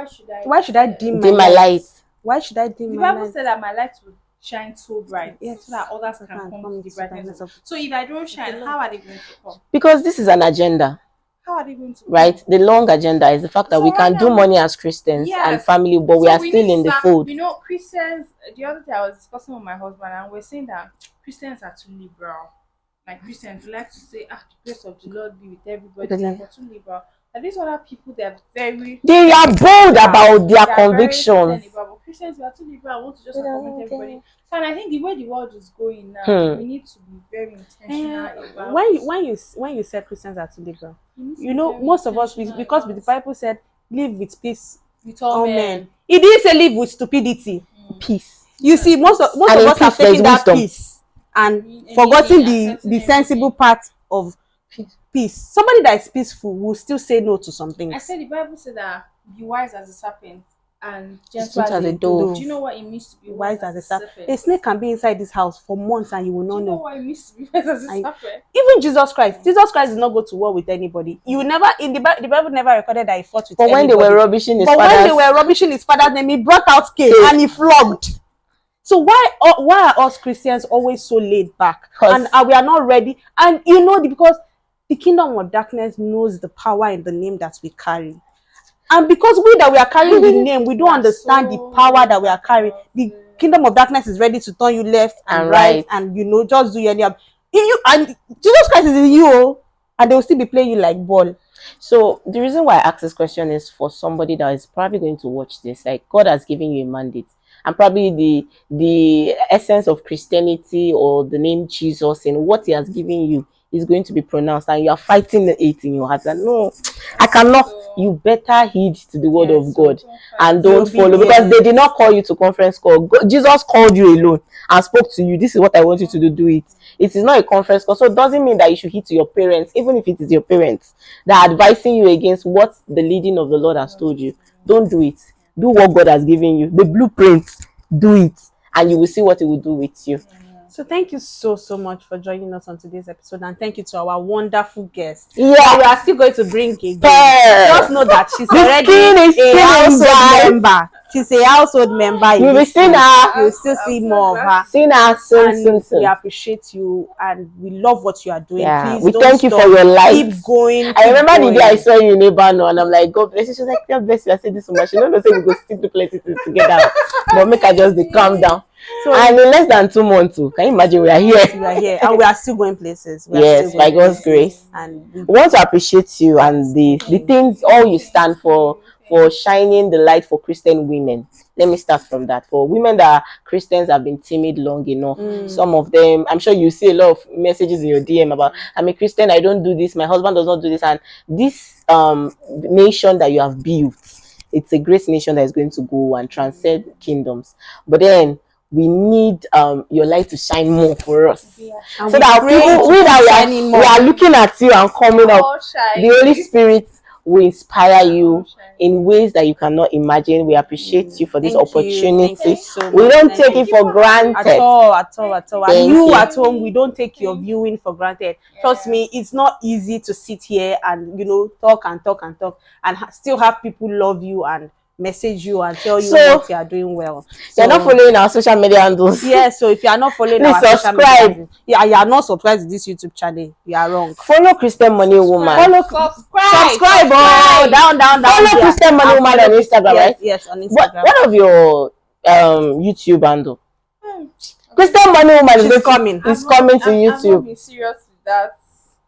Why should I dim Dim my light. Why should I dim The my Bible light? said that my light will shine so bright, Yes. so that others So can can come come to the to the brightness brightness of. of- So if I don't shine, how are they going to come? Because this is an agenda, How are they going to come? right? The long agenda is the fact that So we can right do now- money as Christians Yes. and family, but we So are we still need in to the start- fold. You know, Christians. The other day I was discussing with my husband, and we're saying that Christians are too liberal. Like Christians, we like to say, the grace of the Lord be with everybody. Okay. We're too liberal. And these other people, they're very. They are bold about their They are very convictions. stern about, but Christians, we are too liberal. I want to just Yeah, accommodate okay. everybody. So, and I think the way the world is going now, we need to be very intentional about. When you say Christians are too liberal, We need to you be know, very most of us, intentional because about the Bible said, live with peace. with all men. It didn't say live with stupidity. Peace. You see, most of And in us have peace, there is taken that wisdom. peace and In forgotten meaning, accepting the sensible everything. part of peace. Somebody that is peaceful will still say no to some I things. said the Bible said that be wise as a serpent and gentle Gentle as as a a dove. dove. Do you know what it means to be Wise as a serpent. A snake can be inside this house for months and you will Do not you know know. what it means to be wise as a I- serpent? Even Jesus Christ does not go to war with anybody. You never in the Bible never recorded that he fought with But when anybody. they were rubbishing his But when father's, they were rubbishing his father's name, he brought out cane and he flogged. So why are us Christians always so laid back? 'Cause- And we are not ready. And you know, because the kingdom of darkness knows the power in the name that we carry. And because we are carrying the name, we don't We are understand the so power that we are carrying. about The it. kingdom of darkness is ready to turn you left and And right, right. and just do any. And Jesus Christ is in you, and they will still be playing you like ball. So the reason why I ask this question is for somebody that is probably going to watch this. Like, God has given you a mandate, and probably the essence of Christianity or the name Jesus and what He has given you is going to be pronounced, and you are fighting it in your heart. And no, I cannot. So- You better heed to the word Yes, of God Don't and fight. don't Be follow, because obedient. they did not call you to conference call. Jesus called you alone and spoke to you. This is what I want you to do. Do it. It is not a conference call, so it doesn't mean that you should hit to your parents, even if it is your parents that are advising you against what the leading of the Lord has told you. Don't do it. Do what God has given you, the blueprint. Do it, and you will see what He will do with you. So thank you so much for joining us on today's episode, and thank you to our wonderful guest. Yeah. We are still going to bring again. Pearl. Just know that she's The already skin is a skin, household guys. member. She's a household member. in You will this see place. her. You'll still see more of her. Seen her And we soon. appreciate you, and we love what you are doing. Yeah, Please we don't thank you stop. for your life. Keep going. I remember keep the day I going. saw you in Ebano, and I'm like, God bless you. She was like, God bless you. I said this so much. You know, say we go still do plenty things together. But make her just calm down. So And in less than 2 months, too, can you imagine we are we here? are here, and we are still going places. We are Yes, still by going God's places. grace. And We want to appreciate you and the things all you stand for for shining the light for Christian women. Let me start from that. For women that are Christians have been timid long enough, some of them, I'm sure you see a lot of messages in your DM about, I'm a Christian, I don't do this, my husband does not do this, and this nation that you have built, it's a great nation that is going to go and transcend kingdoms. But then we need your light to shine more for us, And so that people we are looking at you and coming up. The Holy Spirit will inspire you in ways that you cannot imagine. We appreciate you for this opportunity. Thank you so We much. don't Thank take you. it for granted. At all. And Thank you you. at home, we don't take your viewing for granted. Trust me, it's not easy to sit here and talk and still have people love you and message you and tell you what you are doing well. You're not following our social media handles. Yeah, so if you are not following Please our social subscribe. media, you are not subscribed to this YouTube channel, you are wrong. Follow Christian Money Woman. Subscribe. Oh, down. Follow there. Christian Money And Woman on Instagram, right? Yes, on Instagram. What of your YouTube handle? Christian Money Woman She's coming. Is coming to I'm YouTube. not being serious with that.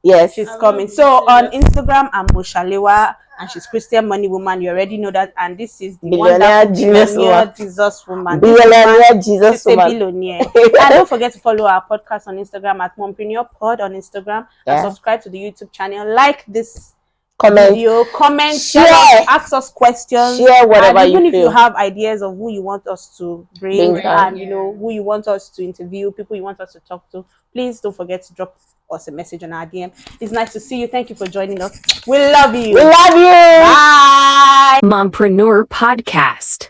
Yes, She's I'm coming. not So on serious. Instagram, I'm Moshalewa, and she's Christian Money Woman. You already know that. And this is the Billionaire wonderful Jesus billionaire woman. Jesus woman. This Billionaire woman, Jesus she's a woman. billionaire. And don't forget to follow our podcast on Instagram at Mompreneur Pod on Instagram, and Yeah. subscribe to the YouTube channel. Like this Comment. video, comment, Share. ask us questions, Share whatever and even you if feel. you have ideas of who you want us to bring, Bring on. and who you want us to interview, people you want us to talk to, please don't forget to drop us a message on our DM. It's nice to see you. Thank you for joining us. We love you. We love you. Bye. Mompreneur Podcast.